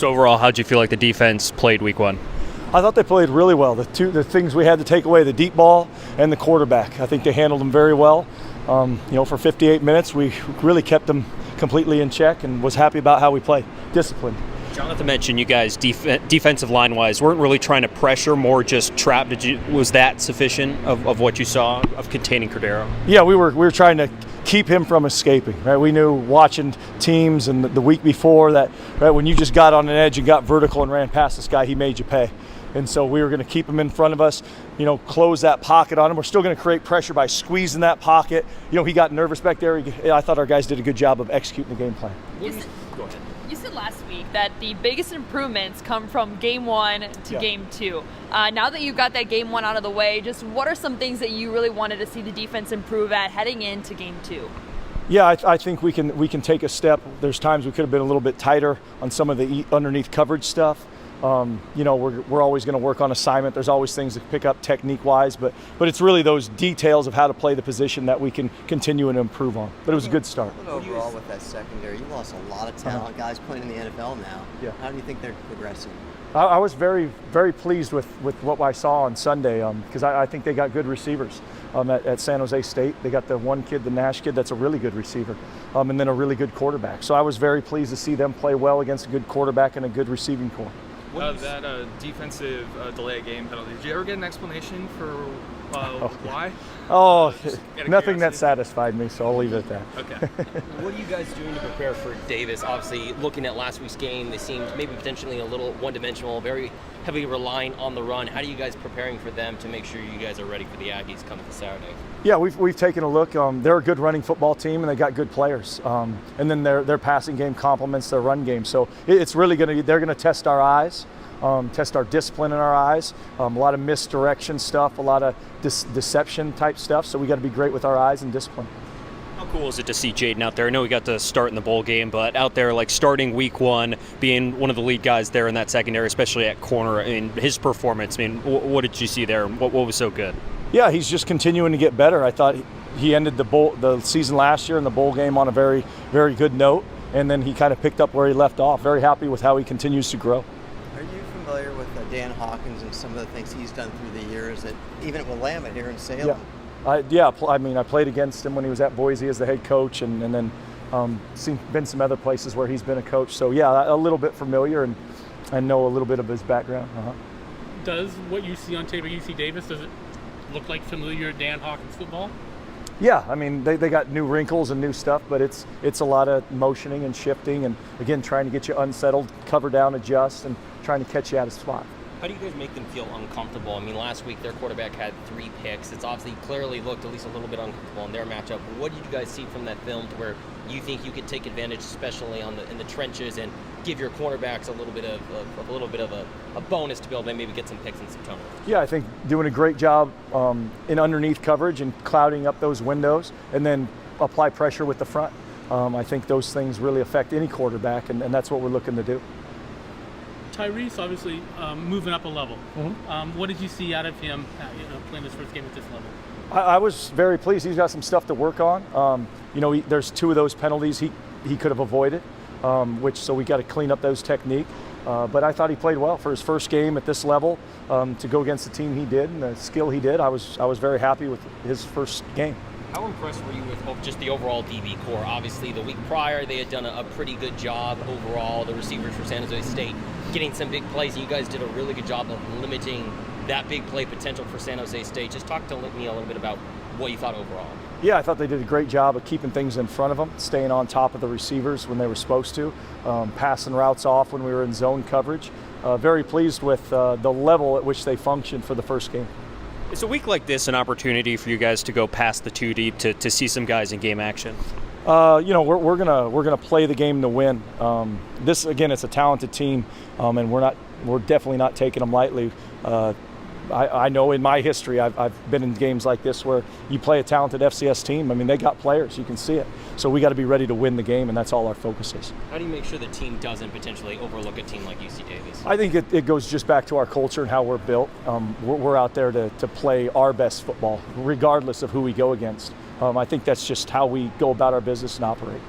So overall, how'd you feel like the defense played week one? I thought they played really well. The things we had to take away, the deep ball and the quarterback, I think they handled them very well. For 58 minutes, we really kept them completely in check and was happy about how we played. Disciplined. Jonathan mentioned you guys defensive line-wise weren't really trying to pressure, more just trap. Was that sufficient of what you saw of containing Cordero? Yeah, we were trying to keep him from escaping. Right, we knew watching teams and the week before that, right, when you just got on an edge and got vertical and ran past this guy, he made you pay. And so we were going to keep him in front of us, close that pocket on him. We're still going to create pressure by squeezing that pocket. He got nervous back there. I thought our guys did a good job of executing the game plan. Go ahead. You said last week that the biggest improvements come from game one to game two. Now that you've got that game one out of the way, just what are some things that you really wanted to see the defense improve at heading into game two? Yeah, I think we can take a step. There's times we could have been a little bit tighter on some of the underneath coverage stuff. We're always going to work on assignment. There's always things to pick up technique-wise, but it's really those details of how to play the position that we can continue and improve on. But it was a good start. Overall, with that secondary, you lost a lot of talent. Guys playing in the NFL now. Yeah. How do you think they're progressing? I was very, very pleased with what I saw on Sunday because I think they got good receivers at San Jose State. They got the one kid, the Nash kid, that's a really good receiver, and then a really good quarterback. So I was very pleased to see them play well against a good quarterback and a good receiving core. That defensive delay game penalty, did you ever get an explanation for why? Nothing that satisfied me, so I'll leave it at that. Okay. What are you guys doing to prepare for Davis? Obviously, looking at last week's game, they seemed maybe potentially a little one-dimensional, very heavily relying on the run. How are you guys preparing for them to make sure you guys are ready for the Aggies coming this Saturday? Yeah, we've taken a look. They're a good running football team, and they got good players. And then their passing game complements their run game. So it's really they're going to test our eyes, test our discipline in our eyes. A lot of misdirection stuff, a lot of deception type stuff. So we got to be great with our eyes and discipline. How cool is it to see Jaden out there? I know he got to start in the bowl game, but out there, like starting week one, being one of the lead guys there in that secondary, especially at corner, his performance. What did you see there? What was so good? Yeah, he's just continuing to get better. I thought he ended the season last year in the bowl game on a very, very good note, and then he kind of picked up where he left off. Very happy with how he continues to grow. Are you familiar with Dan Hawkins and some of the things he's done through the years, that even at Willamette here in Salem? Yeah. I played against him when he was at Boise as the head coach, and then been some other places where he's been a coach. So yeah, a little bit familiar and know a little bit of his background. Does what you see on tape at UC Davis, does it look like familiar Dan Hawkins football? Yeah, they got new wrinkles and new stuff, but it's a lot of motioning and shifting and, again, trying to get you unsettled, cover down, adjust, and trying to catch you at a spot. How do you guys make them feel uncomfortable? Last week their quarterback had 3 picks. It's obviously clearly looked at least a little bit uncomfortable in their matchup. What did you guys see from that film to where you think you could take advantage, especially in the trenches, and give your cornerbacks a little bit of a bonus to be able to maybe get some picks and some turnovers? Yeah, I think doing a great job in underneath coverage and clouding up those windows, and then apply pressure with the front. I think those things really affect any quarterback, and that's what we're looking to do. Tyrese obviously moving up a level. Mm-hmm. What did you see out of him playing his first game at this level? I was very pleased. He's got some stuff to work on. There's 2 of those penalties he could have avoided, so we got to clean up those technique. But I thought he played well for his first game at this level to go against the team he did and the skill he did. I was very happy with his first game. How impressed were you with just the overall DB core? Obviously, the week prior, they had done a pretty good job overall, the receivers for San Jose State, getting some big plays, and you guys did a really good job of limiting that big play potential for San Jose State. Just talk to me a little bit about what you thought overall. Yeah, I thought they did a great job of keeping things in front of them, staying on top of the receivers when they were supposed to, passing routes off when we were in zone coverage. Very pleased with the level at which they functioned for the first game. Is a week like this an opportunity for you guys to go past the 2 deep to see some guys in game action? We're gonna play the game to win. This again, it's a talented team, and we're definitely not taking them lightly. I know in my history I've been in games like this where you play a talented FCS team. They got players, you can see it. So we got to be ready to win the game, and that's all our focus is. How do you make sure the team doesn't potentially overlook a team like UC Davis? I think it goes just back to our culture and how we're built. We're out there to play our best football, regardless of who we go against. I think that's just how we go about our business and operate.